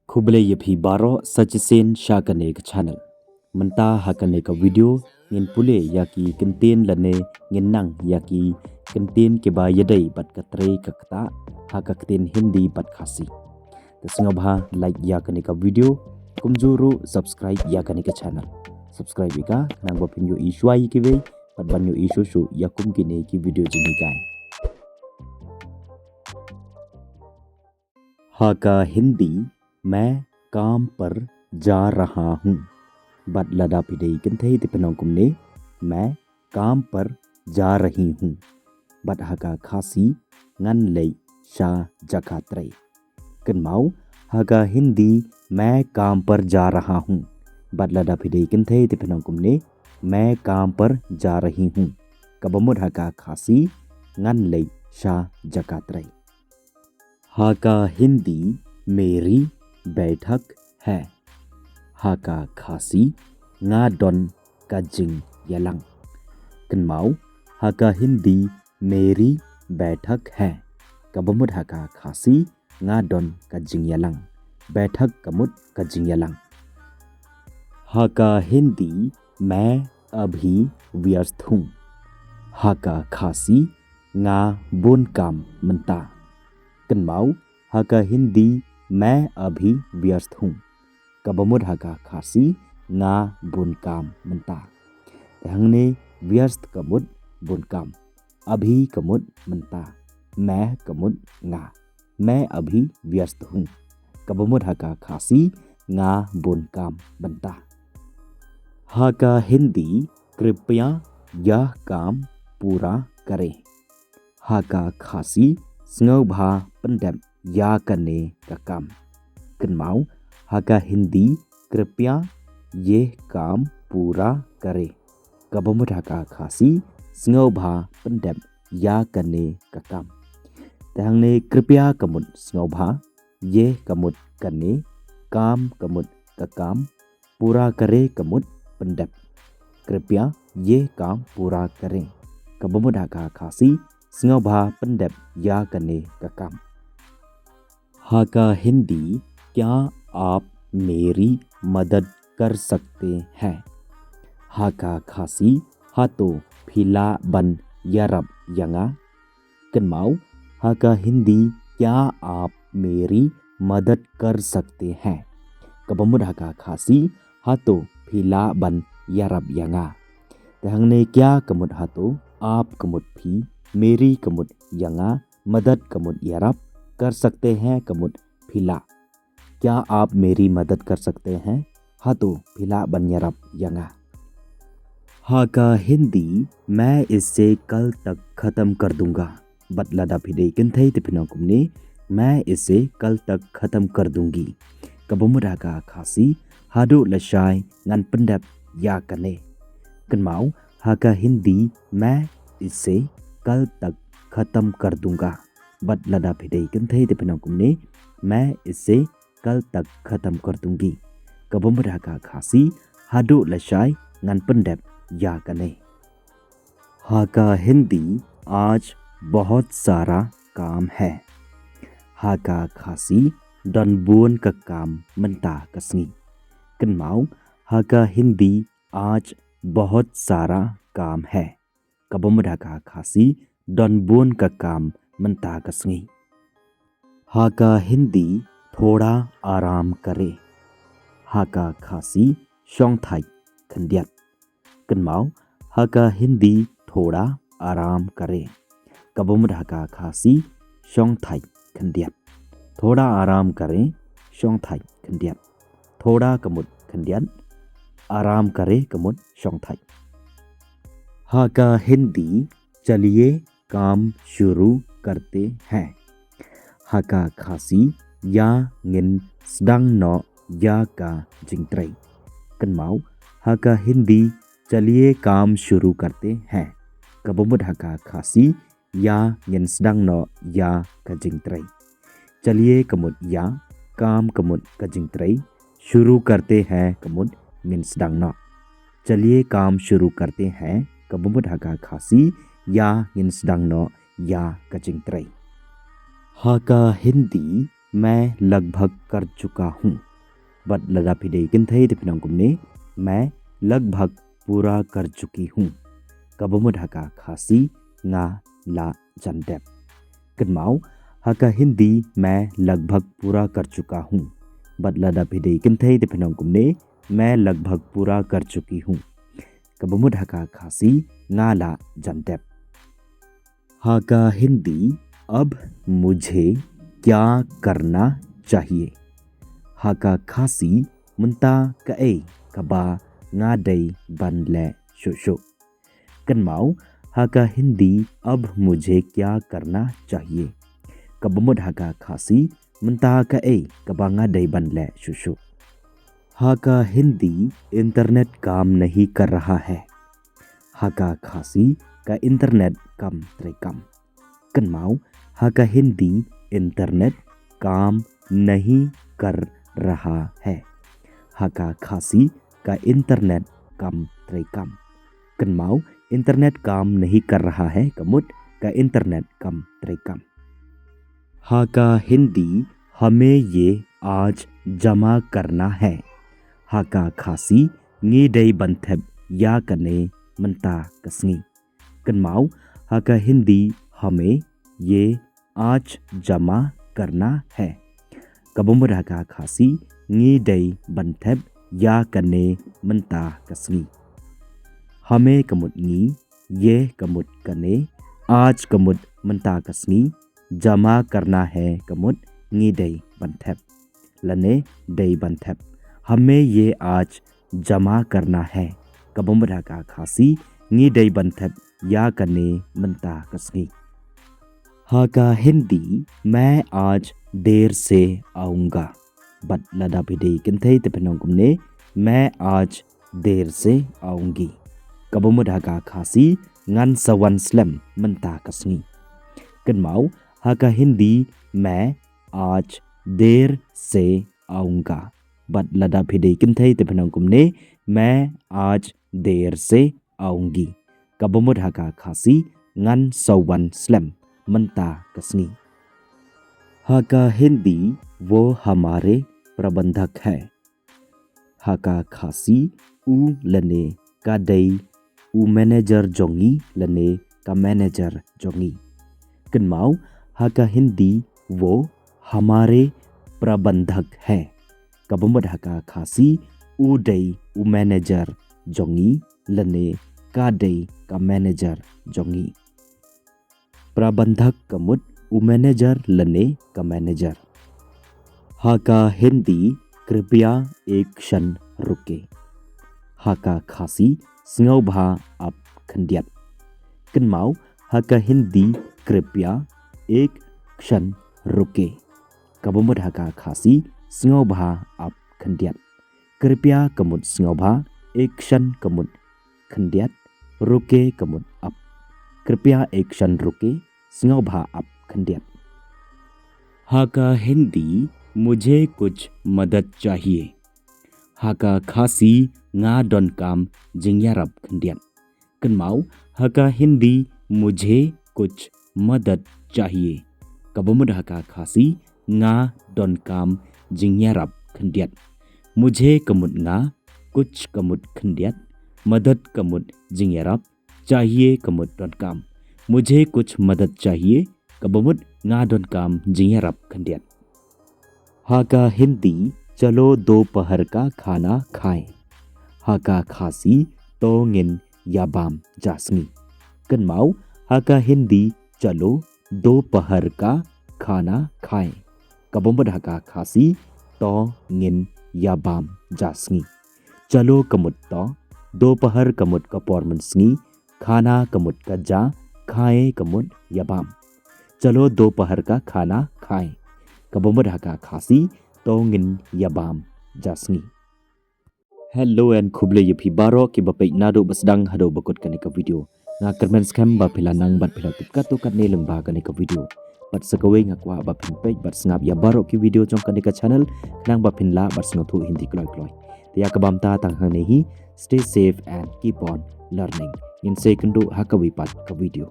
Kuble yepi baro sajisen shakane ka channel. Menta hakane ka video ngin pule yaki kenten lane ngin nang yaki kenten ke ba yadai bat katre kakta hakakten hindi bat khasi. Tasingabha like yakane ka video kumjuru subscribe yakane ka channel. Subscribe ika nang bapinyo ishwai kiwe bat banyo ishu shu yakum kine ki video jini kai. हाका हिंदी मैं काम पर जा रहा हूँ बट लदा पिदे कंथे तिपनोकुमने मैं काम पर जा रही हूँ बट हाका खासी ngन ले शा जकात्रे कनमाउ हाका हिंदी मैं काम पर जा रहा हूँ बट लदा पिदे कंथे तिपनोकुमने मैं काम पर जा रही हूँ कबमुद हाका खासी ngन ले शा जकात्रे हाका हिंदी मेरी बैठक है हाका खासी nga don kajing yalang कनमाउ हाका हिंदी मेरी बैठक है कबमुद हाका खासी nga don kajing yalang बैठक कमुद कजिंग yalang हाका हिंदी मैं अभी व्यस्त हूँ हाका खासी nga bun kam menta कनमाउ हाका हिंदी मैं अभी व्यस्त हूँ कबमुद हाका खासी nga bun kam menta हंगने व्यस्त कमुद bun kam अभी कमुद menta मैं कमुद nga मैं अभी व्यस्त हूँ कबमुद हाका खासी nga bun kam menta हाका हिंदी कृपया यह काम पूरा करें हाका खासी स्ंगभा पंडम या करने का काम कनमाउ हाका हिंदी कृपया ये काम पूरा करे कबमुद हाका खासी स्ंगभा पंडम या करने का काम तहंगने कृपया कमुद स्ंगभा ये कमुद करने काम कमुद का काम पूरा करे कमुद पंडम कृपया ये काम पूरा करें कबमुद हाका खासी स्ंगभा पंडब या करने का काम हाका हिंदी क्या आप मेरी मदद कर सकते हैं हाका खासी हातो फिला बन यरब यंगा कनमाउ हाका हिंदी क्या आप मेरी मदद कर सकते हैं कबमुद हाका खासी हातो फिला बन यरब यंगा तहंगने क्या कमुद हातो आप कमुद फी मेरी कमुद यंगा मदद कमुद यरब कर सकते हैं कमुद फिला क्या आप मेरी मदद कर सकते हैं हातो फिला बन यरब यंगा हाका हिंदी मैं इसे कल तक ख़त्म कर दूंगा बतलादा फिदे किंथे तिफिनोकुमने मैं इसे कल तक ख़त्म कर दूंगी कबमुद हाका खासी हादो लशाय ngन पंडब या कने कनमाउ हाका हिंदी मैं इसे कल तक ख़त्म कर दूंगा बट लदा फिदे कंथे तिपनोकुमने मैं इसे कल तक ख़त्म कर दूंगी कबमुद हाका खासी हादो लशाय ngन पंडब या कने हाका हिंदी आज बहुत सारा काम है हाका खासी डनबुन का काम मनता कसनी कनमाउ हाका हिंदी आज बहुत सारा काम है कबमुद हाका खासी डनबुन का काम मनता कसनी हाका हिंदी थोड़ा आराम करे हाका खासी शोंगथाई खंडियत कनमाउ हाका हिंदी थोड़ा आराम करे कबमुद हाका खासी शोंगथाई खंडियत थोड़ा आराम करें शोंगथाई खंडियत थोड़ा कमुद खंडियत आराम करे कमुद शोंगथाई हाका हिंदी चलिए काम शुरू करते हैं हाका खासी या ngin sedang no या का जिंगत्रई कनमाउ हाका हिंदी चलिए काम शुरू करते हैं कबमुद हाका खासी या ngin sedang no या का जिंगत्रई चलिए कमुद या काम कमुद का जिंगत्रई शुरू करते हैं कमुद ngin sedang no चलिए काम शुरू करते हैं कबमुद हाका खासी या ngin sedang no या का जिंगत्रई हाका हिंदी मैं लगभग कर चुका हूँ बट लदा फिदे किन्थै ते पिनंगुमने मैं लगभग पूरा कर चुकी हूँ कबमुद हका खासी nga la jandep कनमाउ हका हिंदी मैं लगभग पूरा कर चुका हूँ बट लदा फिदे किन्थै ते पिनंगुमने मैं लगभग पूरा कर चुकी हूँ कबमुद हका खासी nga la jandep हका हिंदी अब मुझे क्या करना चाहिए हका खासी मुंता कए कबा ngadai banle shushu कनमाउ हका हिंदी अब मुझे क्या करना चाहिए कबमुद हका खासी मुंता कए कबा ngadai banle shushu हका हिंदी इंटरनेट काम नहीं कर रहा है हका खासी का इंटरनेट कम त्रे कम कनमाउ हका हिंदी इंटरनेट काम नहीं कर रहा है हका खासी का इंटरनेट कम त्रे कम कनमाउ इंटरनेट काम नहीं कर रहा है कमुद का इंटरनेट कम त्रे कम हका हिंदी हमें ये आज जमा करना है हका खासी ngidai bantep या कने मंता कसनी कनमाउ हका हिंदी हमें ये आज जमा करना है कबमुद हका खासी ngidai bantep या कने मंता कसनी हमें कमुद नी ये कमुद कने आज कमुद मंता कसनी जमा करना है कमुद ngidai bantep लने dai bantep हमें ये आज जमा करना है कबमुद हका खासी ngidai bantep या कने मंता कसनी हका हिंदी मैं आज देर से आऊँगा बट लदा फिदे किन्थै ते पिनंगुमने मैं आज देर से आऊँगी कबमुद हका खासी ngan sawan slem मंता कसनी कनमाउ हका हिंदी मैं आज देर से आऊँगा बट लदा फिदे किन्थै ते पिनंगुमने मैं आज देर से आऊँगी कबमुद हका खासी ngan sawan slem मंता कसनी हका हिंदी वो हमारे प्रबंधक है हका खासी उ लने का दई उ मैनेजर जोंगी लने का मैनेजर जोंगी कनमाउ हका हिंदी वो हमारे प्रबंधक है कबमुद हका खासी उ दई उ मैनेजर जोंगी लने का दई का मैनेजर जोंगी प्रबंधक कमुद उ मैनेजर लने का मैनेजर हका हिंदी कृपया एक क्षण रुके हका खासी सिंगौभा आप खंडियत कनमाउ हका हिंदी कृपया एक क्षण रुके कबमुद हका खासी सिंगौभा आप खंडियत कृपया कमुद सिंगौभा एक क्षण कमुद खंडियत रुके कमुद आप कृपया एक क्षण रुके सिंगौभा आप खंडियत हका हिंदी मुझे कुछ मदद चाहिए हका खासी nga don kam jingyarap खंडियत कनमाउ हका हिंदी मुझे कुछ मदद चाहिए कबमुद हका खासी nga don kam jingyarap खंडियत मुझे कमुद nga कुछ कमुद खंडियत मदद कमुद jingyarap चाहिए कमुद don kam मुझे कुछ मदद चाहिए कबमुद nga don kam jingyarap खंडियत हका हिंदी चलो दोपहर का खाना खाएं हका खासी तोंगिन याबाम जासनी कनमाउ हका हिंदी चलो दोपहर का खाना खाएं कबमुद हका खासी तोंगिन याबाम जासनी चलो कमुद तो दोपहर कमुद का पोरमनसनी खाना कमुद का जा खाएं कमुद याबाम चलो दोपहर का खाना खाएं कबमुद हका खासी तोंगिन याबाम जासनी Hello and kuble yepi baro ki bapai nado basdang hado bakot kanika video nga kermen scam ba pilanang bat pilatuk kato katne lengba kanika video bat sakawe ngakwa ba pin page bat snap ya baro ki video jong kanika channel nang ba pin la bat snothu hindi kloi kloi ya kabam ta tang hang nei stay safe and keep on learning in second do hakawi pat ka video